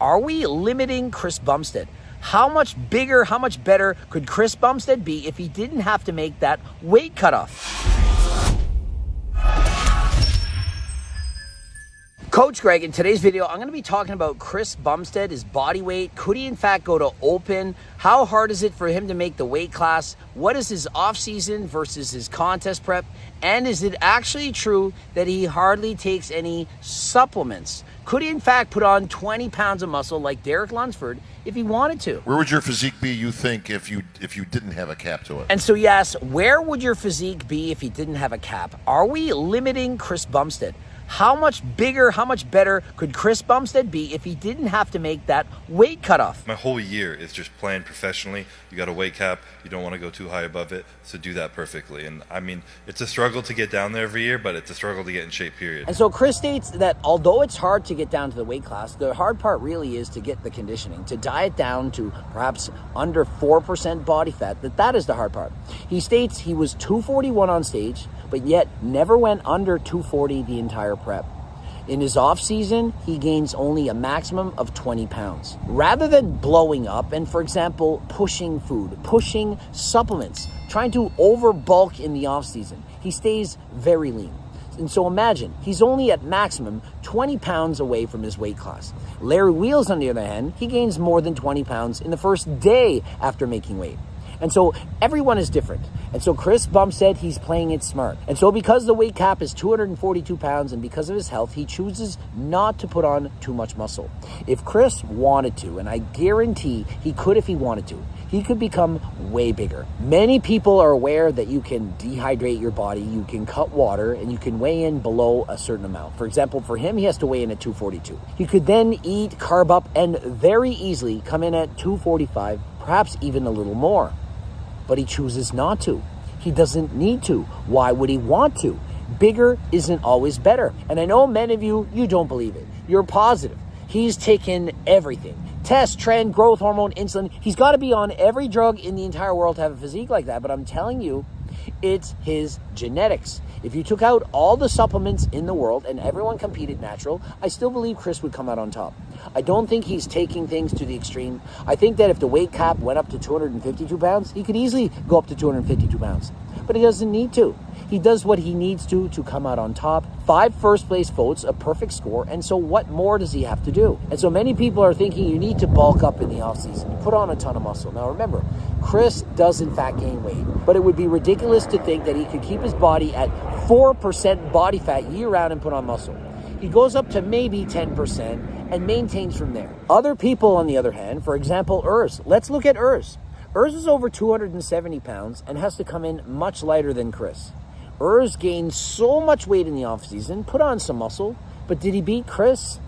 Are we limiting Chris Bumstead? How much bigger, how much better could Chris Bumstead be if he didn't have to make that weight cutoff? Coach Greg, in today's video, I'm going to be talking about Chris Bumstead, his body weight. Could he in fact go to open? How hard is it for him to make the weight class? What is his off-season versus his contest prep? And is it actually true that he hardly takes any supplements? Could he in fact put on 20 pounds of muscle like Derek Lunsford if he wanted to? Where would your physique be, you think, if you didn't have a cap to it? And so yes, where would your physique be if he didn't have a cap? Are we limiting Chris Bumstead? How much bigger, how much better could Chris Bumstead be if he didn't have to make that weight cutoff? My whole year is just planned professionally. You got a weight cap, you don't want to go too high above it, so do that perfectly. And I mean, it's a struggle to get down there every year, but it's a struggle to get in shape, period. And so Chris states that although it's hard to get down to the weight class, the hard part really is to get the conditioning, to diet down to perhaps under 4% body fat, that is the hard part. He states he was 241 on stage, but yet never went under 240 the entire prep. In his off season, he gains only a maximum of 20 pounds. Rather than blowing up and, for example, pushing food, pushing supplements, trying to over bulk in the off season, he stays very lean. And so imagine, he's only at maximum 20 pounds away from his weight class. Larry Wheels, on the other hand, he gains more than 20 pounds in the first day after making weight. And so everyone is different. And so Chris Bumstead, he's playing it smart. And so because the weight cap is 242 pounds and because of his health, he chooses not to put on too much muscle. If Chris wanted to, and I guarantee he could if he wanted to, he could become way bigger. Many people are aware that you can dehydrate your body, you can cut water, and you can weigh in below a certain amount. For example, for him, he has to weigh in at 242. He could then eat, carb up, and very easily come in at 245, perhaps even a little more. But he chooses not to. He doesn't need to. Why would he want to? Bigger isn't always better. And I know many of you don't believe it. You're positive. He's taken everything. Test, trend, growth hormone, insulin. He's got to be on every drug in the entire world to have a physique like that. But I'm telling you, it's his genetics. If you took out all the supplements in the world and everyone competed natural, I still believe Chris would come out on top. I don't think he's taking things to the extreme. I think that if the weight cap went up to 252 pounds, he could easily go up to 252 pounds. But he doesn't need to. He does what he needs to come out on top. 5 first place votes, a perfect score. And so what more does he have to do? And so many people are thinking you need to bulk up in the offseason, put on a ton of muscle. Now remember, Chris does in fact gain weight, but it would be ridiculous to think that he could keep his body at 4% body fat year round and put on muscle. He goes up to maybe 10% and maintains from there. Other people, on the other hand, for example, Urs. Let's look at Urs. Urs is over 270 pounds and has to come in much lighter than Chris. Urs gained so much weight in the offseason, put on some muscle, but did he beat Chris?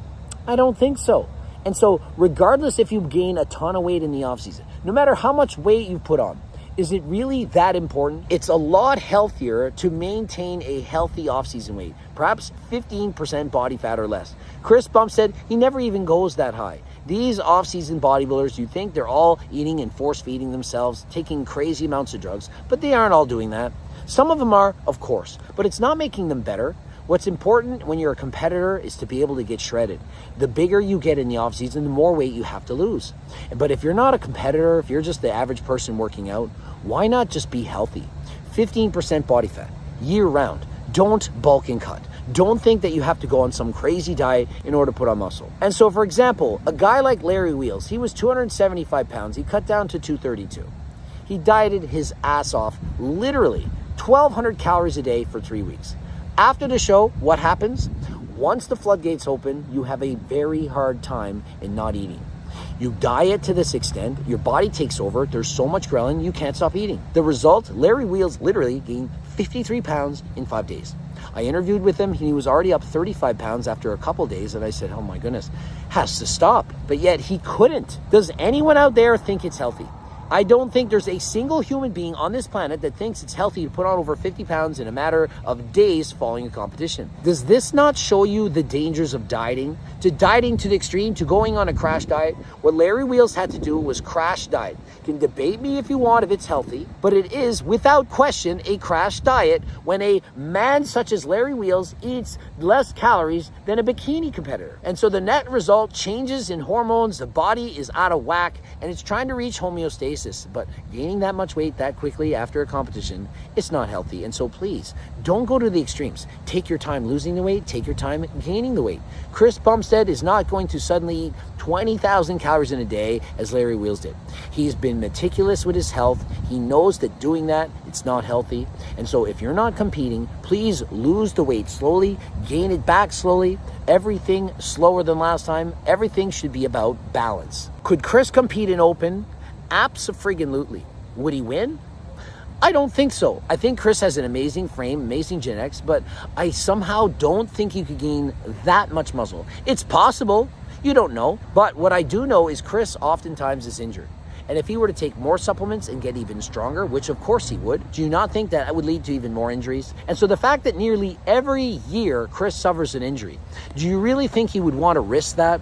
I don't think so. And so regardless if you gain a ton of weight in the offseason, no matter how much weight you put on, is it really that important? It's a lot healthier to maintain a healthy offseason weight, perhaps 15% body fat or less. Chris Bumstead, he never even goes that high. These off-season bodybuilders, you think they're all eating and force-feeding themselves, taking crazy amounts of drugs, but they aren't all doing that. Some of them are, of course, but it's not making them better. What's important when you're a competitor is to be able to get shredded. The bigger you get in the off-season, the more weight you have to lose. But if you're not a competitor, if you're just the average person working out, why not just be healthy? 15% body fat, year-round. Don't bulk and cut. Don't think that you have to go on some crazy diet in order to put on muscle. And so, for example, a guy like Larry Wheels, he was 275 pounds. He cut down to 232. He dieted his ass off, literally 1,200 calories a day for 3 weeks. After the show, what happens? Once the floodgates open, you have a very hard time in not eating. You diet to this extent, your body takes over, there's so much ghrelin, you can't stop eating. The result, Larry Wheels literally gained 53 pounds in 5 days. I interviewed with him, he was already up 35 pounds after a couple days, and I said, oh my goodness, has to stop. But yet he couldn't. Does anyone out there think it's healthy? I don't think there's a single human being on this planet that thinks it's healthy to put on over 50 pounds in a matter of days following a competition. Does this not show you the dangers of dieting? To dieting to the extreme, to going on a crash diet? What Larry Wheels had to do was crash diet. You can debate me if you want if it's healthy, but it is without question a crash diet when a man such as Larry Wheels eats less calories than a bikini competitor. And so the net result, changes in hormones, the body is out of whack, and it's trying to reach homeostasis. But gaining that much weight that quickly after a competition, it's not healthy. And so please, don't go to the extremes. Take your time losing the weight, take your time gaining the weight. Chris Bumstead is not going to suddenly eat 20,000 calories in a day as Larry Wheels did. He's been meticulous with his health. He knows that doing that, it's not healthy. And so if you're not competing, please lose the weight slowly, gain it back slowly. Everything slower than last time. Everything should be about balance. Could Chris compete in open? Abso-friggin-lutely. Would he win? I don't think so. I think Chris has an amazing frame, amazing genetics, but I somehow don't think he could gain that much muscle. It's possible. You don't know. But what I do know is Chris oftentimes is injured. And if he were to take more supplements and get even stronger, which of course he would, do you not think that would lead to even more injuries? And so the fact that nearly every year Chris suffers an injury, do you really think he would want to risk that?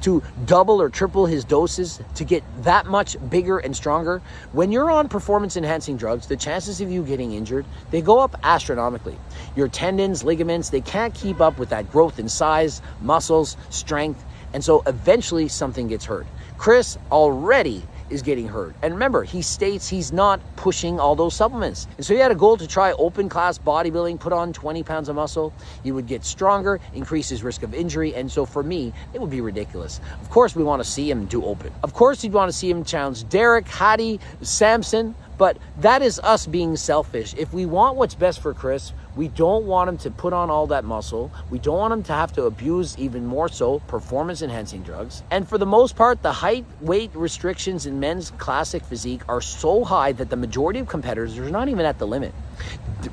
To double or triple his doses to get that much bigger and stronger? When you're on performance enhancing drugs, the chances of you getting injured, they go up astronomically. Your tendons, ligaments, they can't keep up with that growth in size, muscles, strength, and so eventually something gets hurt. Chris already is getting hurt. And remember, he states he's not pushing all those supplements. And so he had a goal to try open class bodybuilding, put on 20 pounds of muscle. He would get stronger, increase his risk of injury. And so for me, it would be ridiculous. Of course, we want to see him do open. Of course, you'd want to see him challenge Derek, Hattie, Samson. But that is us being selfish. If we want what's best for Chris, we don't want him to put on all that muscle. We don't want him to have to abuse even more so performance-enhancing drugs. And for the most part, the height, weight restrictions in men's classic physique are so high that the majority of competitors are not even at the limit.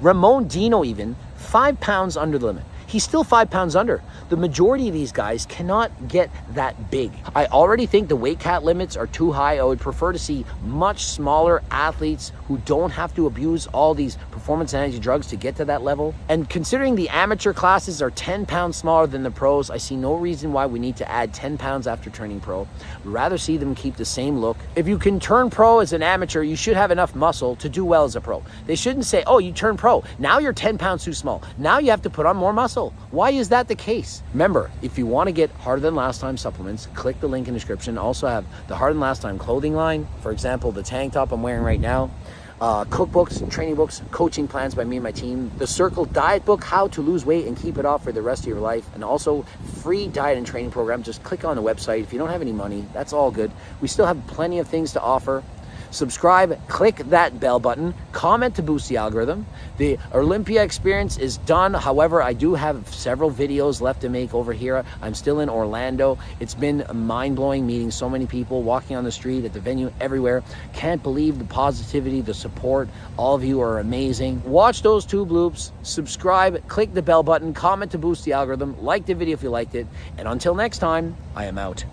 Ramon Dino even, 5 pounds under the limit. He's still 5 pounds under. The majority of these guys cannot get that big. I already think the weight cat limits are too high. I would prefer to see much smaller athletes who don't have to abuse all these performance enhancing drugs to get to that level. And considering the amateur classes are 10 pounds smaller than the pros, I see no reason why we need to add 10 pounds after turning pro. We'd rather see them keep the same look. If you can turn pro as an amateur, you should have enough muscle to do well as a pro. They shouldn't say, oh, you turn pro, now you're 10 pounds too small. Now you have to put on more muscle. Why is that the case? Remember, if you want to get Harder Than Last Time supplements, click the link in the description. Also have the Harder Than Last Time clothing line. For example, the tank top I'm wearing right now. Cookbooks, training books, coaching plans by me and my team. The Circle diet book, how to lose weight and keep it off for the rest of your life. And also free diet and training program. Just click on the website. If you don't have any money, that's all good. We still have plenty of things to offer. Subscribe, click that bell button, comment to boost the algorithm. The Olympia experience is done. However, I do have several videos left to make over here. I'm still in Orlando. It's been mind-blowing meeting so many people, walking on the street, at the venue, everywhere. Can't believe the positivity, the support. All of you are amazing. Watch those 2 bloops, subscribe, click the bell button, comment to boost the algorithm, like the video if you liked it. And until next time, I am out.